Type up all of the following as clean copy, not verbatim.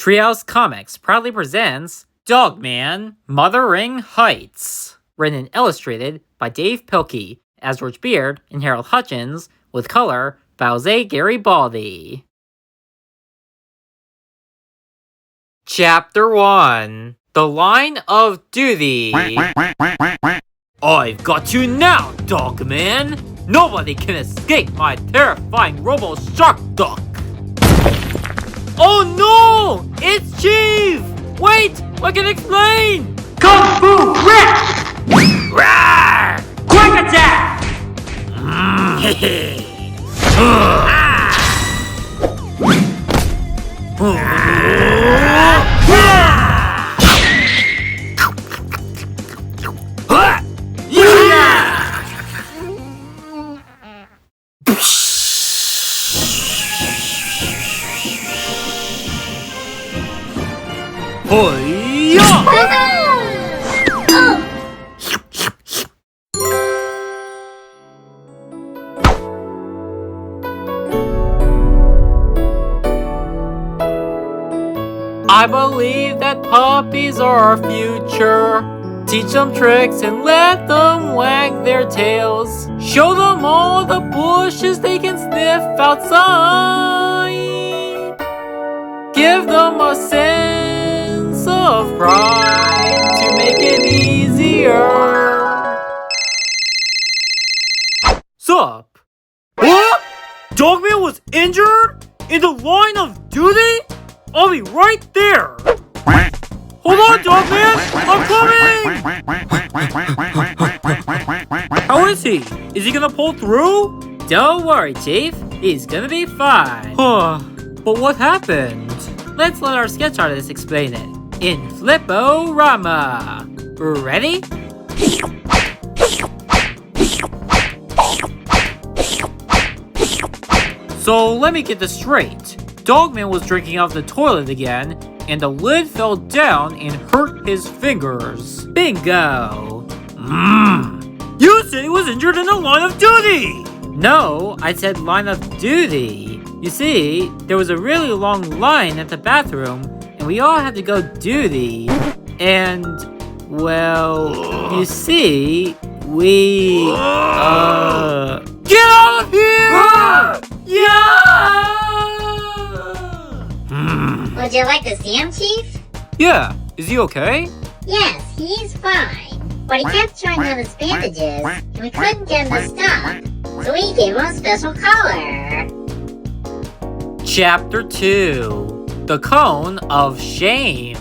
Treehouse Comics proudly presents Dogman Mothering Heights, written and illustrated by Dav Pilkey as George Beard and Harold Hutchins, with color by Jose Garibaldi. Chapter 1. The Line of Duty. I've got you now, Dogman! Nobody can escape my terrifying robo-shark duck! Oh no! It's Chief! Wait! I can explain! Kung Fu Grip! Rawr! Quick attack! I believe that puppies are our future. Teach them tricks and let them wag their tails. Show them all the bushes they can sniff outside. Give them a sense of pride to make it easier. Sup? What? Dogman was injured? In the line of duty? I'll be right there! Hold on, Dogman! I'm coming! How is he? Is he gonna pull through? Don't worry, Chief. He's gonna be fine. But what happened? Let's let our sketch artist explain it. In Flip-O-Rama. Ready? So let me get this straight. Dogman was drinking out of the toilet again, and the lid fell down and hurt his fingers. Bingo! You said he was injured in the line of duty! No, I said line of duty. You see, there was a really long line at the bathroom, and we all had to go duty. And, well, you see, we, Get out of here! Yeah! Would you like to see him, Chief? Yeah, is he okay? Yes, he's fine. But he kept showing out his bandages, and we couldn't get him to stop. So we gave him a special collar. Chapter 2. The Cone of Shame.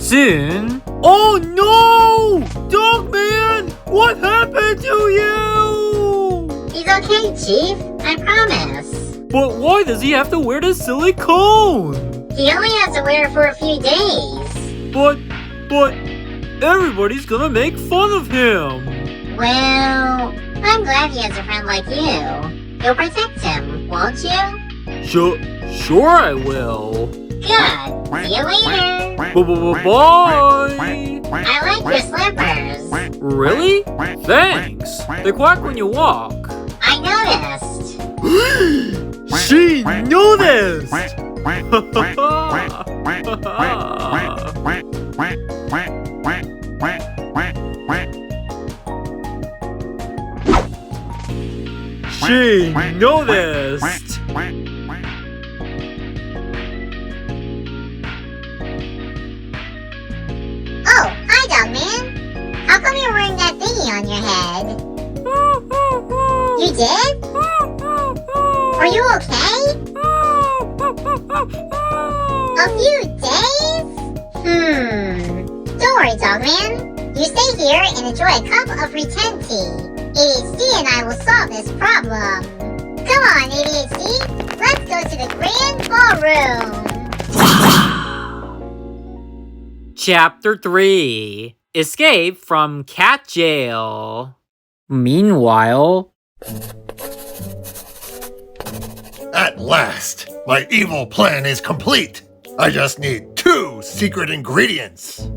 Soon. Oh no! Dogman! What happened to you? He's okay, Chief. I promise. But why does he have to wear this silly cone? He only has to wear it for a few days. But, everybody's gonna make fun of him. Well, I'm glad he has a friend like you. You'll protect him, won't you? Sure I will. Good. See you later. Bye. I like your slippers. Really? Thanks. They quack when you walk. I noticed. She noticed! She noticed! Oh, hi, Dogman. How come you're wearing that thingy on your head? You did? Are you okay? A few days? Don't worry, Dogman. You stay here and enjoy a cup of pretend tea. ADHD and I will solve this problem. Come on, ADHD. Let's go to the grand ballroom. Chapter 3. Escape from cat jail. Meanwhile... At last, my evil plan is complete. I just need 2 secret ingredients.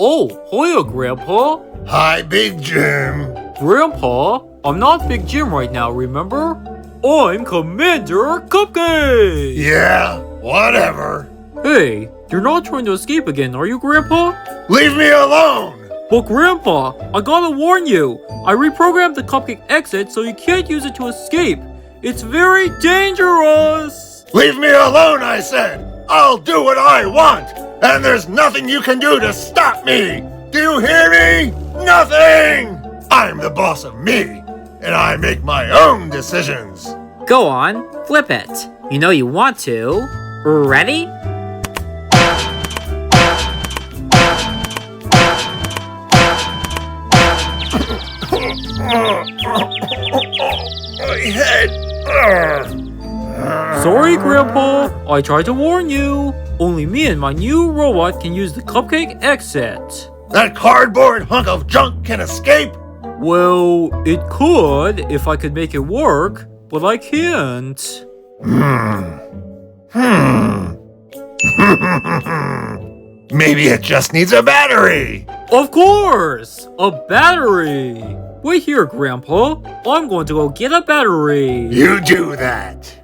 Oh, hiya, Grandpa. Hi, Big Jim. Grandpa, I'm not Big Jim right now, remember? I'm Commander Cupcake! Yeah, whatever. Hey, you're not trying to escape again, are you, Grandpa? Leave me alone! But Grandpa, I gotta warn you, I reprogrammed the Cupcake exit so you can't use it to escape. It's very dangerous! Leave me alone, I said! I'll do what I want! And there's nothing you can do to stop me! Do you hear me? Nothing! I'm the boss of me, and I make my own decisions. Go on, flip it. You know you want to. Ready? My head. Sorry, Grandpa. I tried to warn you. Only me and my new robot can use the Cupcake exit. That cardboard hunk of junk can escape? Well, it could if I could make it work, but I can't. Maybe it just needs a battery. Of course! A battery! Wait here, Grandpa. I'm going to go get a battery. You do that.